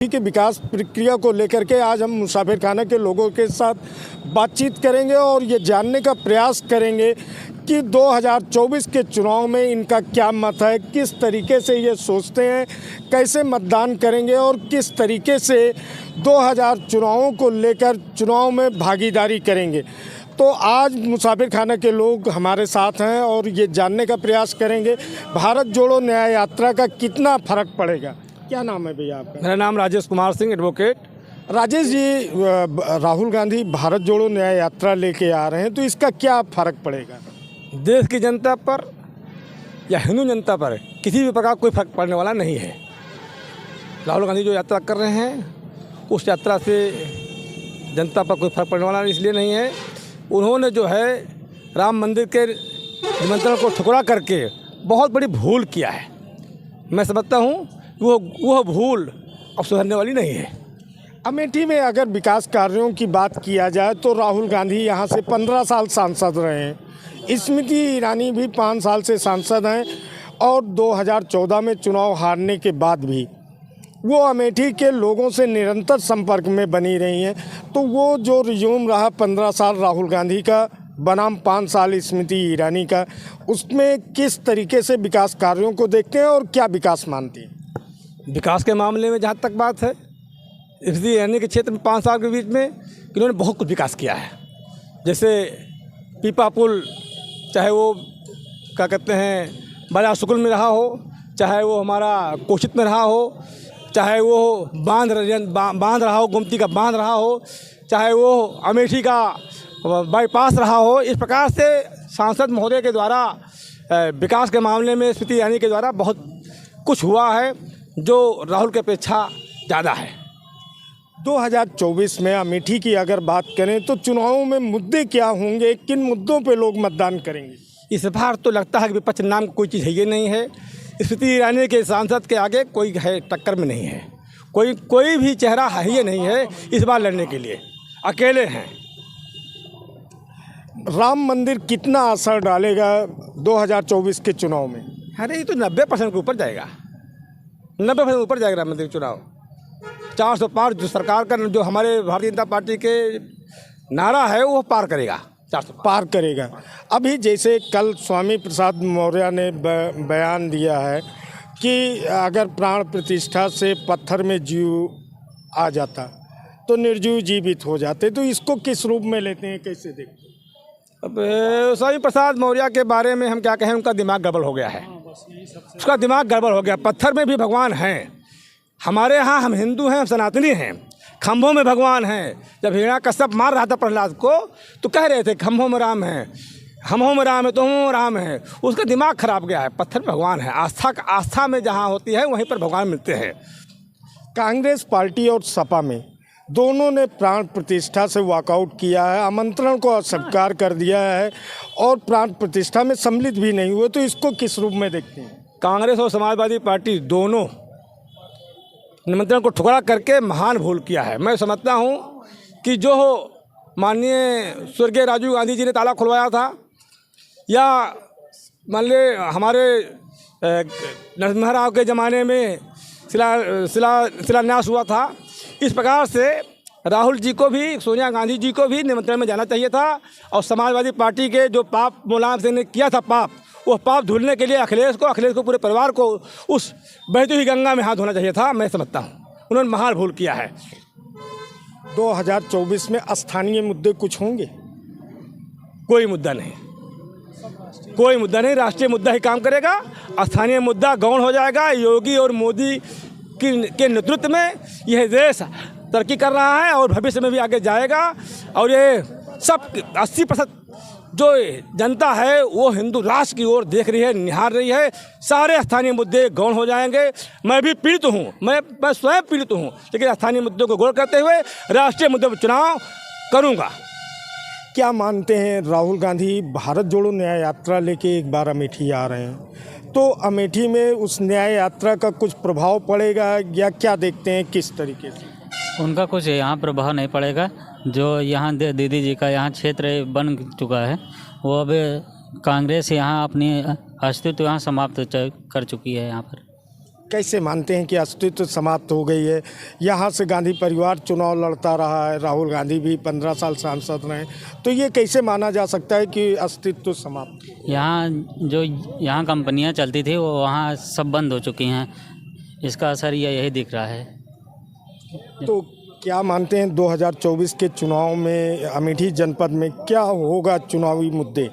के विकास प्रक्रिया को लेकर के आज हम मुसाफिरखाना के लोगों के साथ बातचीत करेंगे और ये जानने का प्रयास करेंगे कि 2024 के चुनाव में इनका क्या मत है, किस तरीके से ये सोचते हैं, कैसे मतदान करेंगे और किस तरीके से 2000 चुनावों को लेकर चुनाव में भागीदारी करेंगे। तो आज मुसाफिरखाना के लोग हमारे साथ हैं और ये जानने का प्रयास करेंगे भारत जोड़ो न्याय यात्रा का कितना फर्क पड़ेगा। क्या नाम है भैया आपका? मेरा नाम राजेश कुमार सिंह, एडवोकेट। राजेश जी, राहुल गांधी भारत जोड़ो न्याय यात्रा लेके आ रहे हैं, तो इसका क्या फ़र्क पड़ेगा देश की जनता पर या हिंदू जनता पर? किसी भी प्रकार कोई फर्क पड़ने वाला नहीं है। राहुल गांधी जो यात्रा कर रहे हैं उस यात्रा से जनता पर कोई फर्क पड़ने वाला इसलिए नहीं है। उन्होंने जो है राम मंदिर के निमंत्रण को ठुकरा करके बहुत बड़ी भूल किया है। मैं समझता हूँ वह भूल अब सुधरने वाली नहीं है। अमेठी में अगर विकास कार्यों की बात किया जाए तो राहुल गांधी यहाँ से 15 साल सांसद रहे हैं, स्मृति ईरानी भी 5 साल से सांसद हैं और 2014 में चुनाव हारने के बाद भी वो अमेठी के लोगों से निरंतर संपर्क में बनी रही हैं। तो वो जो रिज्यूम रहा 15 साल राहुल गांधी का बनाम 5 साल स्मृति ईरानी का, उसमें किस तरीके से विकास कार्यों को देखते हैं और क्या विकास मानती हैं? विकास के मामले में जहाँ तक बात है, स्मृति ईरानी के क्षेत्र में 5 साल के बीच में इन्होंने बहुत कुछ विकास किया है। जैसे पीपा पुल, चाहे वो क्या कहते हैं बड़ा सुकुल में रहा हो, चाहे वो हमारा कोशित में रहा हो, चाहे वो बांध रहा हो, गोमती का बांध रहा हो, चाहे वो अमेठी का बाईपास रहा हो। इस प्रकार से सांसद महोदय के द्वारा विकास के मामले में स्मृति ईरानी के द्वारा बहुत कुछ हुआ है जो राहुल की अपेक्षा ज़्यादा है। 2024 में अमेठी की अगर बात करें तो चुनावों में मुद्दे क्या होंगे, किन मुद्दों पे लोग मतदान करेंगे? इस बार तो लगता है कि विपक्ष नाम की कोई चीज़ है ये नहीं है। स्मृति ईरानी के सांसद के आगे कोई है टक्कर में नहीं है, कोई भी चेहरा है ये नहीं है इस बार लड़ने के लिए, अकेले हैं। राम मंदिर कितना असर डालेगा 2024 के चुनाव में? अरे ये तो 90% के ऊपर जाएगा, 90% ऊपर जाएगा राम मंदिर चुनाव। 400 पार जो सरकार का जो हमारे भारतीय जनता पार्टी के नारा है वो पार करेगा, 400 पार करेगा। अभी जैसे कल स्वामी प्रसाद मौर्य ने बयान दिया है कि अगर प्राण प्रतिष्ठा से पत्थर में जीव आ जाता तो निर्जीव जीवित हो जाते, तो इसको किस रूप में लेते हैं, कैसे देखते हैं? अब स्वामी प्रसाद मौर्य के बारे में हम क्या कहें, उनका दिमाग गड़बड़ हो गया है। उसका दिमाग गड़बड़ हो गया। पत्थर में भी भगवान हैं। हमारे यहाँ हम हिंदू हैं, हम सनातनी हैं। खम्भों में भगवान हैं। जब हिरण्याकश्यप मार रहा था प्रहलाद को तो कह रहे थे खम्भों में राम है, हम में राम है तो हम राम है। उसका दिमाग खराब गया है। पत्थर में भगवान है। आस्था में जहाँ होती है वहीं पर भगवान मिलते हैं। कांग्रेस पार्टी और सपा में दोनों ने प्राण प्रतिष्ठा से वॉकआउट किया है, आमंत्रण को अस्वीकार कर दिया है और प्राण प्रतिष्ठा में सम्मिलित भी नहीं हुए, तो इसको किस रूप में देखते हैं? कांग्रेस और समाजवादी पार्टी दोनों निमंत्रण को ठुकरा करके महान भूल किया है। मैं समझता हूँ कि जो माननीय स्वर्गीय राजीव गांधी जी ने ताला खुलवाया था, या मान ले हमारे नरसिम्हा राव के ज़माने में शिलान्यास हुआ था, इस प्रकार से राहुल जी को भी, सोनिया गांधी जी को भी निमंत्रण में जाना चाहिए था। और समाजवादी पार्टी के जो पाप मुलायम सिंह ने किया था पाप, वो पाप धुलने के लिए अखिलेश को पूरे परिवार को उस बहती हुई गंगा में हाथ धोना चाहिए था। मैं समझता हूँ उन्होंने महान भूल किया है। 2024 में स्थानीय मुद्दे कुछ होंगे? कोई मुद्दा नहीं, कोई मुद्दा नहीं। राष्ट्रीय मुद्दा ही काम करेगा, स्थानीय मुद्दा गौण हो जाएगा। योगी और मोदी के नेतृत्व में यह देश तरक्की कर रहा है और भविष्य में भी आगे जाएगा। और ये सब 80% जो जनता है वो हिंदू राष्ट्र की ओर देख रही है, निहार रही है। सारे स्थानीय मुद्दे गौण हो जाएंगे। मैं भी पीड़ित हूँ, मैं स्वयं पीड़ित हूँ, लेकिन स्थानीय मुद्दों को गौर करते हुए राष्ट्रीय मुद्दों पर चुनाव करूँगा। क्या मानते हैं, राहुल गांधी भारत जोड़ो न्याय यात्रा लेके एक बार अमेठी आ रहे हैं, तो अमेठी में उस न्याय यात्रा का कुछ प्रभाव पड़ेगा या क्या देखते हैं, किस तरीके से? उनका कुछ यहाँ प्रभाव नहीं पड़ेगा। जो यहाँ दीदी जी का यहाँ क्षेत्र बन चुका है, वो अब कांग्रेस यहाँ अपनी अस्तित्व यहाँ समाप्त कर चुकी है यहाँ पर। कैसे मानते हैं कि अस्तित्व समाप्त हो गई है? यहाँ से गांधी परिवार चुनाव लड़ता रहा है, राहुल गांधी भी 15 साल सांसद रहे, तो ये कैसे माना जा सकता है कि अस्तित्व समाप्त? यहाँ कंपनियां चलती थी वो वहाँ सब बंद हो चुकी हैं, इसका असर यही दिख रहा है। तो क्या मानते हैं 2024 के चुनाव में अमेठी जनपद में क्या होगा चुनावी मुद्दे?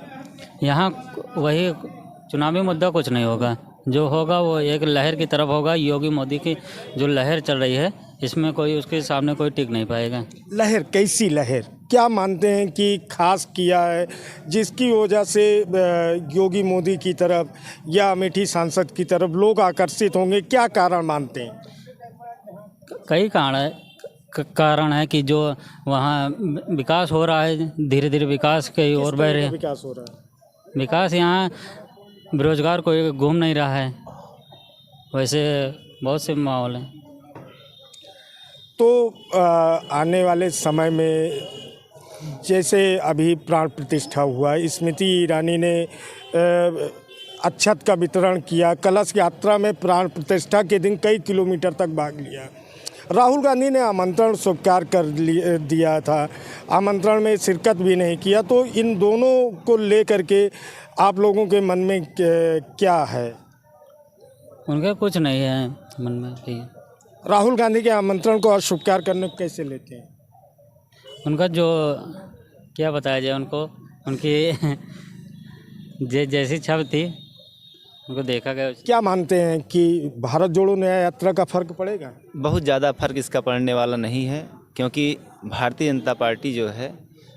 यहाँ वही चुनावी मुद्दा कुछ नहीं होगा, जो होगा वो एक लहर की तरफ होगा। योगी मोदी की जो लहर चल रही है इसमें कोई उसके सामने कोई टिक नहीं पाएगा। लहर कैसी लहर? क्या मानते हैं कि खास किया है जिसकी वजह से योगी मोदी की तरफ या अमेठी सांसद की तरफ लोग आकर्षित होंगे? क्या कारण मानते हैं? कई कारण है कि जो वहाँ विकास हो रहा है, धीरे धीरे विकास की ओर बढ़ रहे हैं। विकास हो रहा है? विकास यहाँ बेरोजगार कोई घूम नहीं रहा है, वैसे बहुत से माहौल हैं। तो आने वाले समय में जैसे अभी प्राण प्रतिष्ठा हुआ, स्मृति ईरानी ने अक्षत का वितरण किया, कलश यात्रा में प्राण प्रतिष्ठा के दिन कई किलोमीटर तक भाग लिया। राहुल गांधी ने आमंत्रण स्वीकार कर दिया था, आमंत्रण में शिरकत भी नहीं किया, तो इन दोनों को लेकर के आप लोगों के मन में क्या है? उनका कुछ नहीं है मन में भी। राहुल गांधी के आमंत्रण को अस्वीकार करने को कैसे लेते हैं? उनका जो क्या बताया जाए, उनको उनकी जैसी छवि थी उनको देखा गया। क्या मानते हैं कि भारत जोड़ो न्याय यात्रा का फर्क पड़ेगा? बहुत ज़्यादा फर्क इसका पड़ने वाला नहीं है, क्योंकि भारतीय जनता पार्टी जो है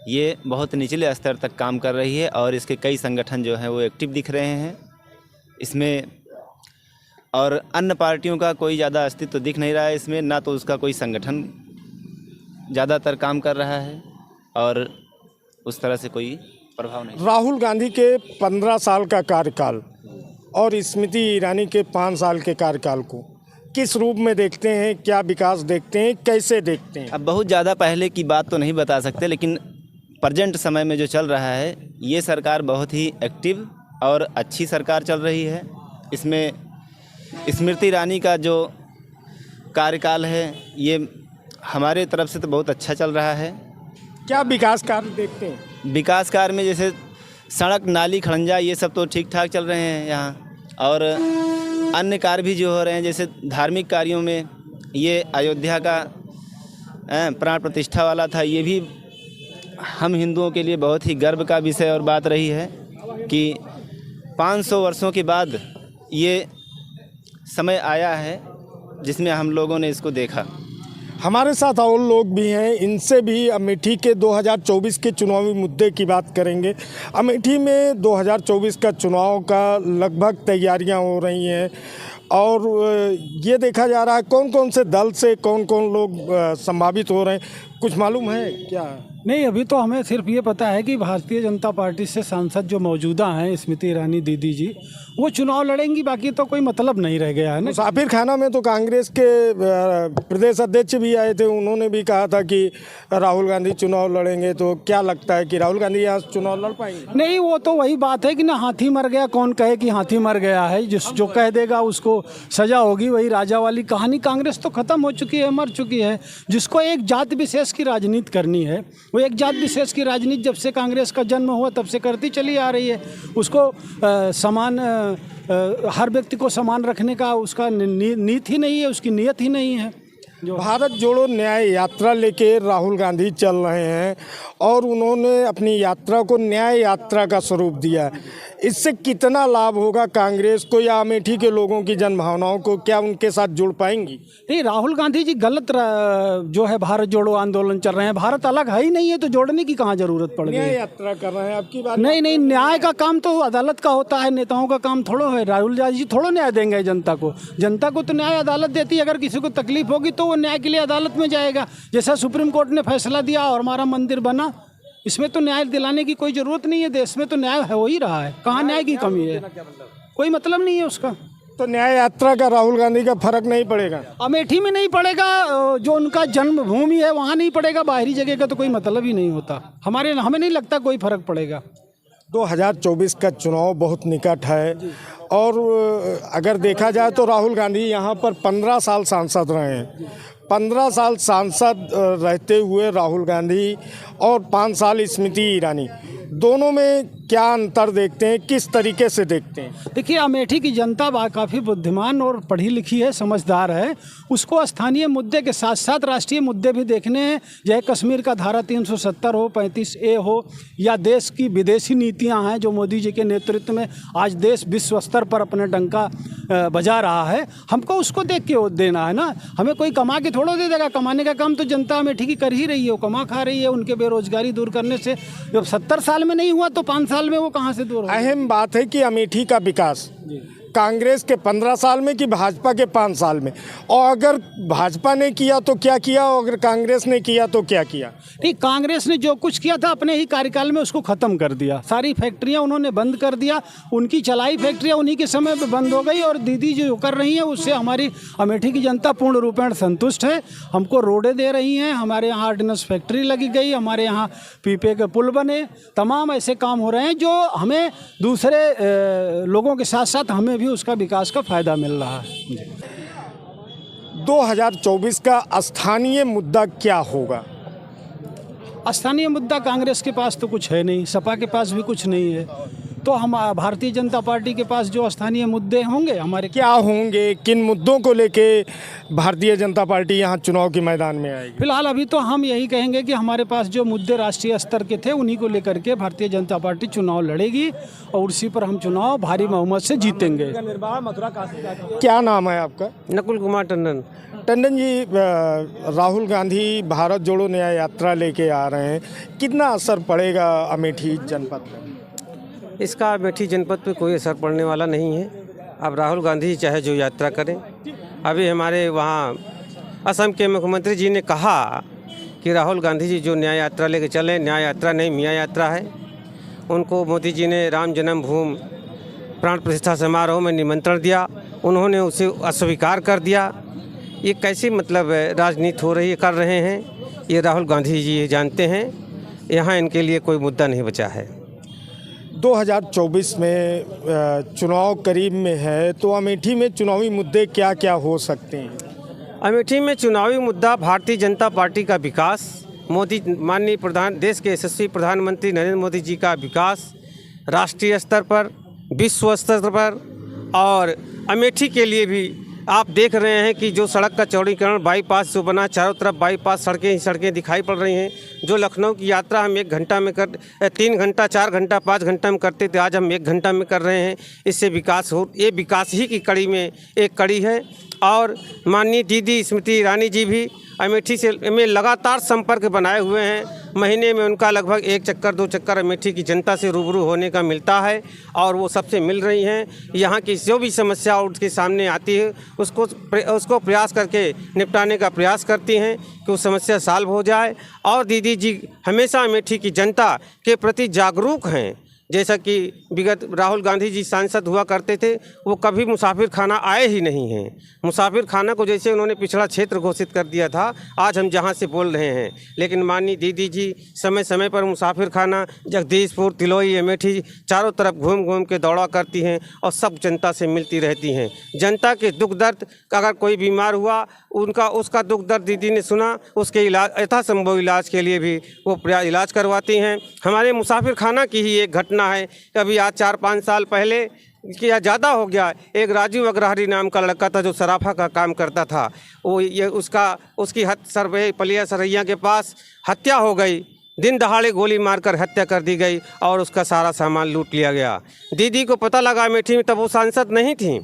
ये बहुत निचले स्तर तक काम कर रही है और इसके कई संगठन जो हैं वो एक्टिव दिख रहे हैं इसमें, और अन्य पार्टियों का कोई ज़्यादा अस्तित्व दिख नहीं रहा है इसमें, ना तो उसका कोई संगठन ज़्यादातर काम कर रहा है और उस तरह से कोई प्रभाव नहीं। राहुल गांधी के 15 साल का कार्यकाल और स्मृति ईरानी के 5 साल के कार्यकाल को किस रूप में देखते हैं? क्या विकास देखते हैं, कैसे देखते हैं? अब बहुत ज़्यादा पहले की बात तो नहीं बता सकते, लेकिन प्रेजेंट समय में जो चल रहा है ये सरकार बहुत ही एक्टिव और अच्छी सरकार चल रही है। इसमें स्मृति ईरानी का जो कार्यकाल है ये हमारे तरफ से तो बहुत अच्छा चल रहा है। क्या विकास कार्य देखते हैं? विकास कार्य में जैसे सड़क, नाली, खड़ंजा ये सब तो ठीक ठाक चल रहे हैं यहाँ, और अन्य कार्य भी जो हो रहे हैं जैसे धार्मिक कार्यों में ये अयोध्या का प्राण प्रतिष्ठा वाला था, ये भी हम हिंदुओं के लिए बहुत ही गर्व का विषय और बात रही है कि 500 वर्षों के बाद ये समय आया है जिसमें हम लोगों ने इसको देखा। हमारे साथ और लोग भी हैं, इनसे भी अमेठी के 2024 के चुनावी मुद्दे की बात करेंगे। अमेठी में 2024 का चुनाव का लगभग तैयारियां हो रही हैं और ये देखा जा रहा है कौन कौन से दल से कौन कौन लोग संभावित हो रहे हैं, कुछ मालूम है क्या? नहीं, अभी तो हमें सिर्फ ये पता है कि भारतीय जनता पार्टी से सांसद जो मौजूदा हैं स्मृति ईरानी दीदी जी, वो चुनाव लड़ेंगी, बाकी तो कोई मतलब नहीं रह गया है ना। मुसाफिर खाना में तो कांग्रेस के प्रदेश अध्यक्ष भी आए थे, उन्होंने भी कहा था कि राहुल गांधी चुनाव लड़ेंगे, तो क्या लगता है कि राहुल गांधी यहाँ चुनाव लड़ पाएंगे? नहीं, वो तो वही बात है कि ना हाथी मर गया, कौन कहे कि हाथी मर गया है, जो कह देगा उसको सजा होगी, वही राजा वाली कहानी। कांग्रेस तो खत्म हो चुकी है, मर चुकी है। जिसको एक जात विशेष की राजनीति करनी है वो एक जात विशेष की राजनीति जब से कांग्रेस का जन्म हुआ तब से करती चली आ रही है। उसको हर व्यक्ति को समान रखने का उसका नीति ही नहीं है, उसकी नीयत ही नहीं है। जो भारत जोड़ो न्याय यात्रा लेके राहुल गांधी चल रहे हैं और उन्होंने अपनी यात्रा को न्याय यात्रा का स्वरूप दिया। इससे कितना लाभ होगा कांग्रेस को या अमेठी के लोगों की जनभावनाओं को? क्या उनके साथ जुड़ पाएंगी? नहीं, राहुल गांधी जी गलत जो है भारत जोड़ो आंदोलन चल रहे हैं। भारत अलग है ही नहीं है, तो जोड़ने की कहाँ जरूरत पड़ गई? न्याय यात्रा कर रहे हैं आपकी बात? नहीं, न्याय का काम तो अदालत का होता है, नेताओं का काम थोड़ा है। राहुल गांधी जी थोड़ा न्याय देंगे जनता को। जनता को तो न्याय अदालत देती है। अगर किसी को तकलीफ होगी तो वो न्याय के लिए अदालत में जाएगा। जैसा सुप्रीम कोर्ट ने फैसला दिया और हमारा मंदिर बना, इसमें तो न्याय दिलाने की कोई ज़रूरत नहीं है। देश में तो न्याय हो ही रहा है, कहाँ न्याय की कमी है? कोई मतलब नहीं है उसका। तो न्याय यात्रा का राहुल गांधी का फर्क नहीं पड़ेगा? अमेठी में नहीं पड़ेगा, जो उनका जन्मभूमि है वहाँ नहीं पड़ेगा, बाहरी जगह का तो कोई मतलब ही नहीं होता। हमें नहीं लगता कोई फर्क पड़ेगा। 2024 का चुनाव बहुत निकट है और अगर देखा जाए तो राहुल गांधी यहाँ पर 15 साल सांसद रहे हैं। 15 साल सांसद रहते हुए राहुल गांधी और 5 साल स्मृति ईरानी, दोनों में क्या अंतर देखते हैं, किस तरीके से देखते हैं? देखिए, अमेठी की जनता काफ़ी बुद्धिमान और पढ़ी लिखी है, समझदार है। उसको स्थानीय मुद्दे के साथ साथ राष्ट्रीय मुद्दे भी देखने हैं, चाहे कश्मीर का धारा 370 हो, 35A हो, या देश की विदेशी नीतियां हैं जो मोदी जी के नेतृत्व में आज देश विश्व स्तर पर अपने डंका बजा रहा है। हमको उसको देख के वोट देना है ना। हमें कोई कमा के थोड़ा दे देगा। कमाने का काम तो जनता अमेठी की कर ही रही है, वो कमा खा रही है। उनके बेरोजगारी दूर करने से जब 70 साल में नहीं हुआ तो 5 साल में वो कहाँ से दूर होगा? अहम बात है कि अमेठी का विकास कांग्रेस के 15 साल में कि भाजपा के 5 साल में, और अगर भाजपा ने किया तो क्या किया और अगर कांग्रेस ने किया तो क्या किया? नहीं, कांग्रेस ने जो कुछ किया था अपने ही कार्यकाल में उसको ख़त्म कर दिया। सारी फैक्ट्रियां उन्होंने बंद कर दिया। उनकी चलाई फैक्ट्रियां उन्हीं के समय पे बंद हो गई और दीदी जो कर रही हैं उससे हमारी अमेठी की जनता पूर्ण रूपेण संतुष्ट है। हमको रोडें दे रही हैं, हमारे यहाँ ऑर्डिनेंस फैक्ट्री लगी गई, हमारे यहाँ पीपे के पुल बने, तमाम ऐसे काम हो रहे हैं जो हमें दूसरे लोगों के साथ साथ हमें भी उसका विकास का फ़ायदा मिल रहा है। 2024 का स्थानीय मुद्दा क्या होगा? स्थानीय मुद्दा कांग्रेस के पास तो कुछ है नहीं, सपा के पास भी कुछ नहीं है, तो हम भारतीय जनता पार्टी के पास जो स्थानीय मुद्दे होंगे हमारे क्या होंगे? किन मुद्दों को लेके भारतीय जनता पार्टी यहाँ चुनाव के मैदान में आएगी? फिलहाल अभी तो हम यही कहेंगे कि हमारे पास जो मुद्दे राष्ट्रीय स्तर के थे उन्हीं को लेकर के भारतीय जनता पार्टी चुनाव लड़ेगी और उसी पर हम चुनाव भारी बहुमत से जीतेंगे। क्या नाम है आपका? नकुल कुमार टंडन। टंडन जी, राहुल गांधी भारत जोड़ो न्याय यात्रा लेके आ रहे हैं, कितना असर पड़ेगा अमेठी जनपद पर? इसका अमेठी जनपद पे कोई असर पड़ने वाला नहीं है। अब राहुल गांधी चाहे जो यात्रा करें, अभी हमारे वहाँ असम के मुख्यमंत्री जी ने कहा कि राहुल गांधी जी जो न्याय यात्रा लेके चले, न्याय यात्रा नहीं मियाँ यात्रा है। उनको मोदी जी ने राम जन्मभूमि प्राण प्रतिष्ठा समारोह में निमंत्रण दिया, उन्होंने उसे अस्वीकार कर दिया। ये कैसी मतलब राजनीति हो रही है, कर रहे हैं, ये राहुल गांधी जी जानते हैं। यहाँ इनके लिए कोई मुद्दा नहीं बचा है। 2024 में चुनाव करीब में है, तो अमेठी में चुनावी मुद्दे क्या क्या हो सकते हैं? अमेठी में चुनावी मुद्दा भारतीय जनता पार्टी का विकास, मोदी माननीय देश के यशस्वी प्रधानमंत्री नरेंद्र मोदी जी का विकास राष्ट्रीय स्तर पर, विश्व स्तर पर, और अमेठी के लिए भी आप देख रहे हैं कि जो सड़क का चौड़ीकरण, बाईपास जो बना, चारों तरफ बाईपास सड़कें ही सड़कें दिखाई पड़ रही हैं। जो लखनऊ की यात्रा हम 1 घंटा में 3 घंटा, 4 घंटा, 5 घंटा में करते थे, आज हम 1 घंटा में कर रहे हैं। इससे विकास हो, ये विकास ही की कड़ी में एक कड़ी है। और माननीय दीदी स्मृति ईरानी जी भी अमेठी से में लगातार संपर्क बनाए हुए हैं। महीने में उनका लगभग 1 चक्कर 2 चक्कर अमेठी की जनता से रूबरू होने का मिलता है और वो सबसे मिल रही हैं। यहाँ की जो भी समस्या उसके सामने आती है उसको प्रयास करके निपटाने का प्रयास करती हैं कि वो समस्या सॉल्व हो जाए। और दीदी जी हमेशा अमेठी की जनता के प्रति जागरूक हैं। जैसा कि विगत राहुल गांधी जी सांसद हुआ करते थे, वो कभी मुसाफिर खाना आए ही नहीं हैं। मुसाफिर खाना को जैसे उन्होंने पिछड़ा क्षेत्र घोषित कर दिया था, आज हम जहां से बोल रहे हैं, लेकिन माननीय दीदी जी समय समय पर मुसाफिर खाना जगदीशपुर, तिलोई, अमेठी चारों तरफ घूम घूम के दौड़ा करती हैं और सब जनता से मिलती रहती हैं। जनता के दुख दर्द, अगर कोई बीमार हुआ उसका दुख दर्द दीदी ने सुना, उसके इलाज यथासंभव इलाज के लिए भी वो इलाज करवाती हैं। हमारे मुसाफिर खाना की ही एक घटना है कि अभी आज 4-5 साल पहले या ज़्यादा हो गया, एक राजू अग्रहरी नाम का लड़का था जो सराफा का काम करता था। वो ये उसकी पलिया सरैया के पास हत्या हो गई। दिन दहाड़े गोली मारकर हत्या कर दी गई और उसका सारा सामान लूट लिया गया। दीदी को पता लगा अमेठी में, तब वो सांसद नहीं थी।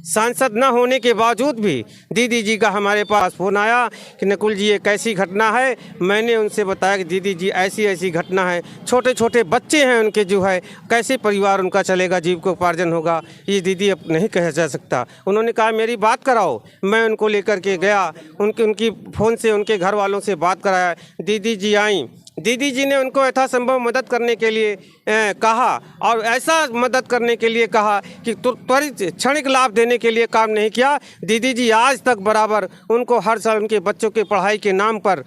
सांसद न होने के बावजूद भी दीदी जी का हमारे पास फ़ोन आया कि नकुल जी ये कैसी घटना है। मैंने उनसे बताया कि दीदी जी ऐसी ऐसी घटना है, छोटे छोटे बच्चे हैं उनके, जो है कैसे परिवार उनका चलेगा, जीविकोपार्जन होगा, ये दीदी अब नहीं कहा जा सकता। उन्होंने कहा मेरी बात कराओ। मैं उनको लेकर के गया, उनकी फ़ोन से उनके घर वालों से बात कराया। दीदी जी आई, दीदी जी ने उनको यथासंभव मदद करने के लिए कहा और ऐसा मदद करने के लिए कहा कि त्वरित क्षणिक लाभ देने के लिए काम नहीं किया। दीदी जी आज तक बराबर उनको हर साल उनके बच्चों के पढ़ाई के नाम पर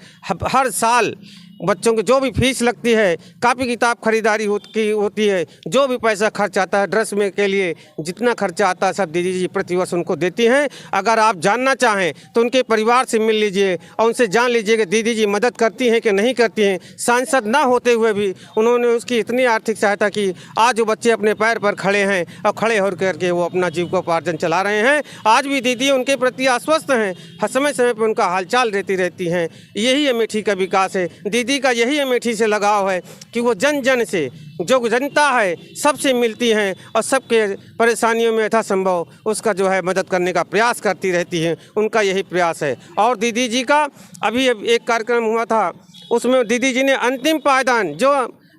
हर साल बच्चों की जो भी फीस लगती है, कापी किताब खरीदारी होती है, जो भी पैसा खर्च आता है ड्रेस में के लिए जितना खर्चा आता है सब दीदी जी प्रतिवर्ष उनको देती हैं। अगर आप जानना चाहें तो उनके परिवार से मिल लीजिए और उनसे जान लीजिए कि दीदी जी मदद करती हैं कि नहीं करती हैं। सांसद ना होते हुए भी उन्होंने उसकी इतनी आर्थिक सहायता की, आज जो बच्चे अपने पैर पर खड़े हैं और खड़े होकर करके वो अपना जीविकोपार्जन चला रहे हैं। आज भी दीदी उनके प्रति आश्वस्त हैं, समय समय पर उनका हालचाल देती रहती हैं। यही अमेठी का विकास है। दीदी का यही अमेठी से लगाव है कि वो जन जन से, जो जनता है सबसे मिलती हैं और सबके परेशानियों में यथासंभव उसका जो है मदद करने का प्रयास करती रहती हैं। उनका यही प्रयास है। और दीदी जी का अभी एक कार्यक्रम हुआ था, उसमें दीदी जी ने अंतिम पायदान, जो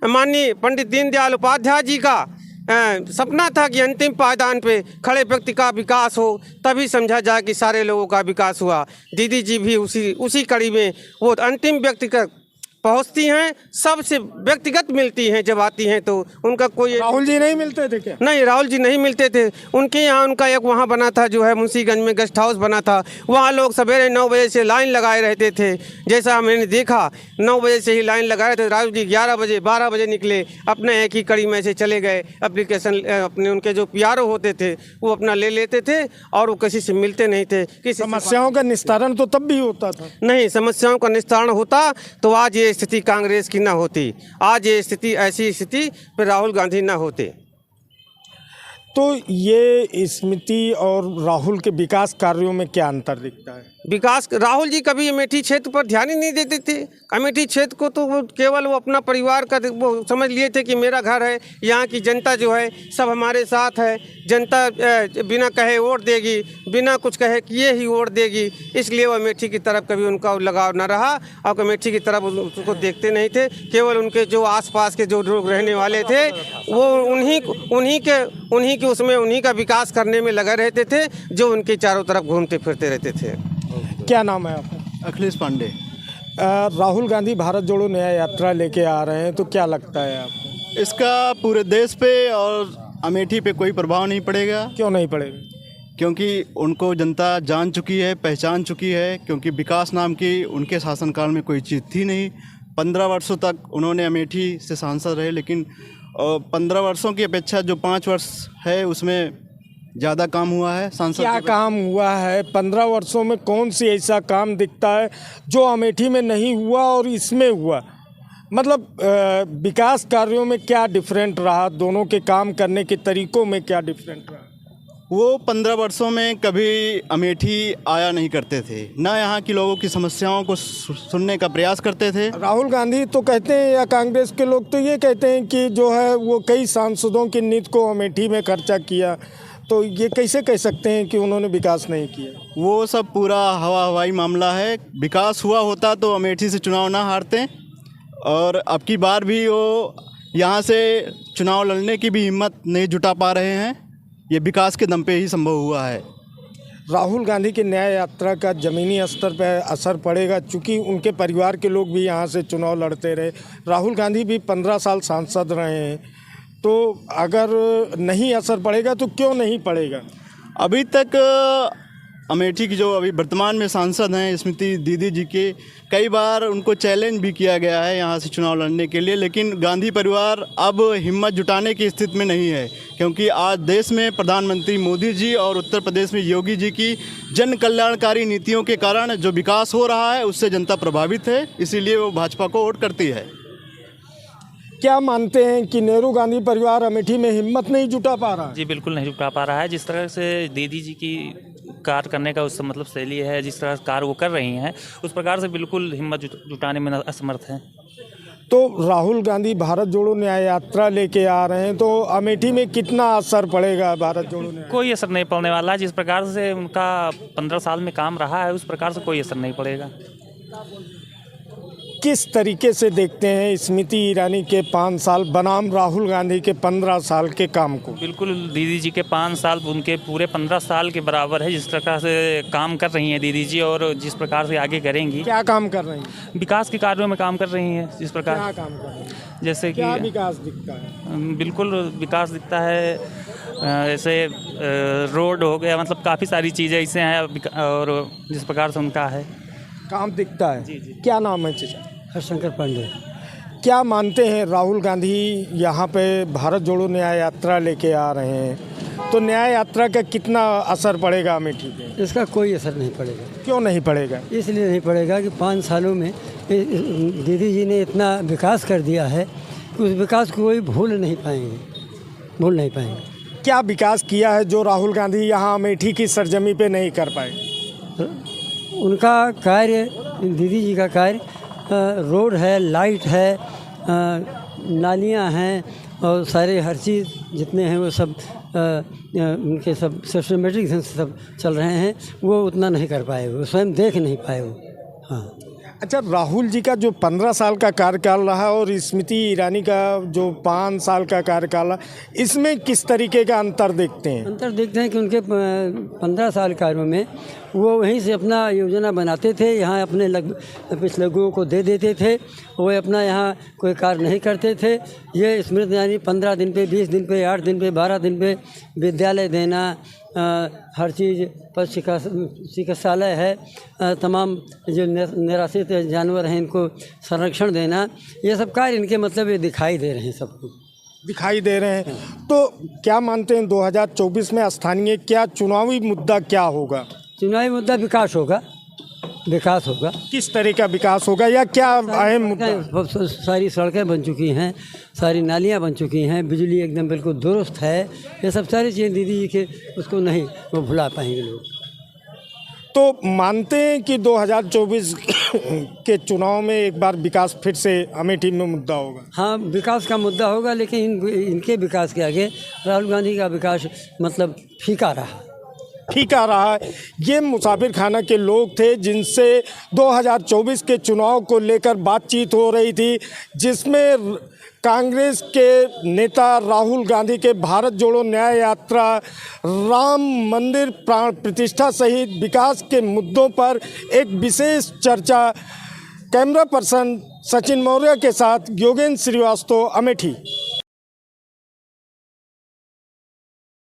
माननीय पंडित दीनदयाल उपाध्याय जी का सपना था कि अंतिम पायदान पे खड़े व्यक्ति का विकास हो, तभी समझा जाए कि सारे लोगों का विकास हुआ। दीदी जी भी उसी कड़ी में वो अंतिम व्यक्ति का पहुँचती हैं, सबसे व्यक्तिगत मिलती हैं। जब आती हैं तो उनका कोई राहुल जी नहीं मिलते थे क्या? नहीं, राहुल जी नहीं मिलते थे। उनके यहाँ उनका एक वहाँ बना था, जो है मुंशीगंज में गेस्ट हाउस बना था, वहाँ लोग सवेरे 9 बजे से लाइन लगाए रहते थे। जैसा मैंने देखा 9 बजे से ही लाइन लगाए थे। राहुल जी 11 बजे 12 बजे निकले, अपने एक ही कड़ी में से चले गए। एप्लीकेशन अपने उनके जो PRO होते थे वो अपना ले लेते थे और वो किसी से मिलते नहीं थे। किसी समस्याओं का निस्तारण तो तब भी होता था? नहीं, समस्याओं का निस्तारण होता तो आज ये स्थिति कांग्रेस की ना होती, आज ये स्थिति, ऐसी स्थिति पर राहुल गांधी ना होते। तो ये स्मृति और राहुल के विकास कार्यों में क्या अंतर दिखता है? विकास, राहुल जी कभी अमेठी क्षेत्र पर ध्यान ही नहीं देते थे। अमेठी क्षेत्र को तो वो केवल वो अपना परिवार का वो समझ लिए थे कि मेरा घर है, यहाँ की जनता जो है सब हमारे साथ है, जनता बिना कहे वोट देगी, बिना कुछ कहे किए ही वोट देगी। इसलिए वो अमेठी की तरफ कभी उनका लगाव न रहा और अमेठी की तरफ उसको देखते नहीं थे। केवल उनके जो आसपास के जो लोग रहने वाले थे वो उन्हीं के उसमें उन्हीं का विकास करने में लगे रहते थे, जो उनके चारों तरफ घूमते फिरते रहते थे। क्या नाम है आपका? अखिलेश पांडे। राहुल गांधी भारत जोड़ो न्याय यात्रा लेके आ रहे हैं, तो क्या लगता है आपको? इसका पूरे देश पे और अमेठी पे कोई प्रभाव नहीं पड़ेगा। क्यों नहीं पड़ेगा? क्योंकि उनको जनता जान चुकी है, पहचान चुकी है। क्योंकि विकास नाम की उनके शासनकाल में कोई चीज़ थी नहीं। 15 वर्षों तक उन्होंने अमेठी से सांसद रहे, लेकिन 15 वर्षों की अपेक्षा जो 5 वर्ष है उसमें ज़्यादा काम हुआ है। सांसद क्या काम हुआ है 15 वर्षों में? कौन सी ऐसा काम दिखता है जो अमेठी में नहीं हुआ और इसमें हुआ? मतलब विकास कार्यों में क्या डिफरेंट रहा? दोनों के काम करने के तरीकों में क्या डिफरेंट रहा? वो 15 वर्षों में कभी अमेठी आया नहीं करते थे, ना यहाँ की लोगों की समस्याओं को सुनने का प्रयास करते थे। राहुल गांधी तो कहते हैं, या कांग्रेस के लोग तो ये कहते हैं कि जो है वो कई सांसदों की नीति को अमेठी में खर्चा किया, तो ये कैसे कह सकते हैं कि उन्होंने विकास नहीं किया? वो सब पूरा हवाई मामला है। विकास हुआ होता तो अमेठी से चुनाव ना हारते, और अब की बार भी वो यहाँ से चुनाव लड़ने की भी हिम्मत नहीं जुटा पा रहे हैं। ये विकास के दम पे ही संभव हुआ है। राहुल गांधी की न्याय यात्रा का ज़मीनी स्तर पर असर पड़ेगा, चूँकि उनके परिवार के लोग भी यहाँ से चुनाव लड़ते रहे। राहुल गांधी भी 15 साल सांसद रहे हैं, तो अगर नहीं असर पड़ेगा तो क्यों नहीं पड़ेगा? अभी तक अमेठी की जो अभी वर्तमान में सांसद हैं स्मृति दीदी जी के, कई बार उनको चैलेंज भी किया गया है यहाँ से चुनाव लड़ने के लिए, लेकिन गांधी परिवार अब हिम्मत जुटाने की स्थिति में नहीं है। क्योंकि आज देश में प्रधानमंत्री मोदी जी और उत्तर प्रदेश में योगी जी की जन कल्याणकारी नीतियों के कारण जो विकास हो रहा है उससे जनता प्रभावित है, इसीलिए वो भाजपा को वोट करती है। क्या मानते हैं कि नेहरू गांधी परिवार अमेठी में हिम्मत नहीं जुटा पा रहा है? जी बिल्कुल नहीं जुटा पा रहा है। जिस तरह से दीदी जी की कार्य करने का उस मतलब शैली है, जिस तरह कार्य वो कर रही हैं, उस प्रकार से बिल्कुल हिम्मत जुटाने में असमर्थ हैं। तो राहुल गांधी भारत जोड़ो न्याय यात्रा लेके आ रहे हैं, तो अमेठी में कितना असर पड़ेगा भारत जोड़ो न्याय? कोई असर नहीं पड़ने वाला है। जिस प्रकार से उनका 15 साल में काम रहा है उस प्रकार से कोई असर नहीं पड़ेगा। किस तरीके से देखते हैं स्मृति ईरानी के 5 साल बनाम राहुल गांधी के 15 साल के काम को? बिल्कुल दीदी जी के 5 साल उनके पूरे 15 साल के बराबर है। जिस प्रकार से काम कर रही हैं दीदी जी और जिस प्रकार से आगे करेंगी, क्या काम कर रही हैं? विकास के कार्यों में काम कर रही हैं। जिस क्या प्रकार काम कर रही हैं? जैसे कि क्या विकास दिखता है? बिल्कुल विकास दिखता है, जैसे रोड हो गया, मतलब काफ़ी सारी चीज़ें ऐसे हैं और जिस प्रकार से उनका है काम दिखता है। जी, जी। क्या नाम है चाचा? हरशंकर पांडे। क्या मानते हैं राहुल गांधी यहाँ पे भारत जोड़ो न्याय यात्रा लेके आ रहे हैं, तो न्याय यात्रा का कितना असर पड़ेगा अमेठी पे? इसका कोई असर नहीं पड़ेगा। क्यों नहीं पड़ेगा? इसलिए नहीं पड़ेगा कि 5 सालों में दीदी जी ने इतना विकास कर दिया है कि उस विकास को कोई भूल नहीं पाएंगे। क्या विकास किया है जो राहुल गांधी यहाँ अमेठी की सरजमी पे नहीं कर पाए? उनका कार्य, दीदी जी का कार्य, रोड है, लाइट है, नालियाँ हैं और सारे हर चीज़ जितने हैं वो सब उनके सब सिस्टमेटिक से सब चल रहे हैं। वो उतना नहीं कर पाए, वो स्वयं देख नहीं पाए वो। हाँ। अच्छा, राहुल जी का जो 15 साल का कार्यकाल रहा और स्मृति ईरानी का जो 5 साल का कार्यकाल रहा, इसमें किस तरीके का अंतर देखते हैं? अंतर देखते हैं कि उनके 15 साल कार्यों में वो वहीं से अपना योजना बनाते थे, यहाँ अपने पिछले लोगों को दे देते थे, वो अपना यहाँ कोई कार्य नहीं करते थे। ये स्मृति ईरानी 15 दिन पे, 20 दिन पे, 8 दिन पे, 12 दिन पे विद्यालय देना, हर चीज़ पर चिकित्सालय है, तमाम जो निराश्रित जानवर हैं इनको संरक्षण देना, ये सब कार्य इनके मतलब ये दिखाई दे रहे हैं, सबको दिखाई दे रहे हैं। तो क्या मानते हैं 2024 में स्थानीय क्या चुनावी मुद्दा क्या होगा? चुनावी मुद्दा विकास होगा। किस तरह का विकास होगा या क्या अहम मुद्दा? सारी सड़कें बन चुकी हैं, सारी नालियाँ बन चुकी हैं, बिजली एकदम बिल्कुल दुरुस्त है। ये सब सारी चीज़ें दीदी जी के उसको नहीं वो भुला पाएंगे लोग। तो मानते हैं कि 2024 के चुनाव में एक बार विकास फिर से अमेठी में मुद्दा होगा? हाँ, विकास का मुद्दा होगा, लेकिन इनके विकास के आगे राहुल गांधी का विकास मतलब फीका रहा है। ये मुसाफिर खाना के लोग थे जिनसे 2024 के चुनाव को लेकर बातचीत हो रही थी, जिसमें कांग्रेस के नेता राहुल गांधी के भारत जोड़ो न्याय यात्रा, राम मंदिर प्राण प्रतिष्ठा सहित विकास के मुद्दों पर एक विशेष चर्चा। कैमरा पर्सन सचिन मौर्य के साथ योगेंद्र श्रीवास्तव, अमेठी।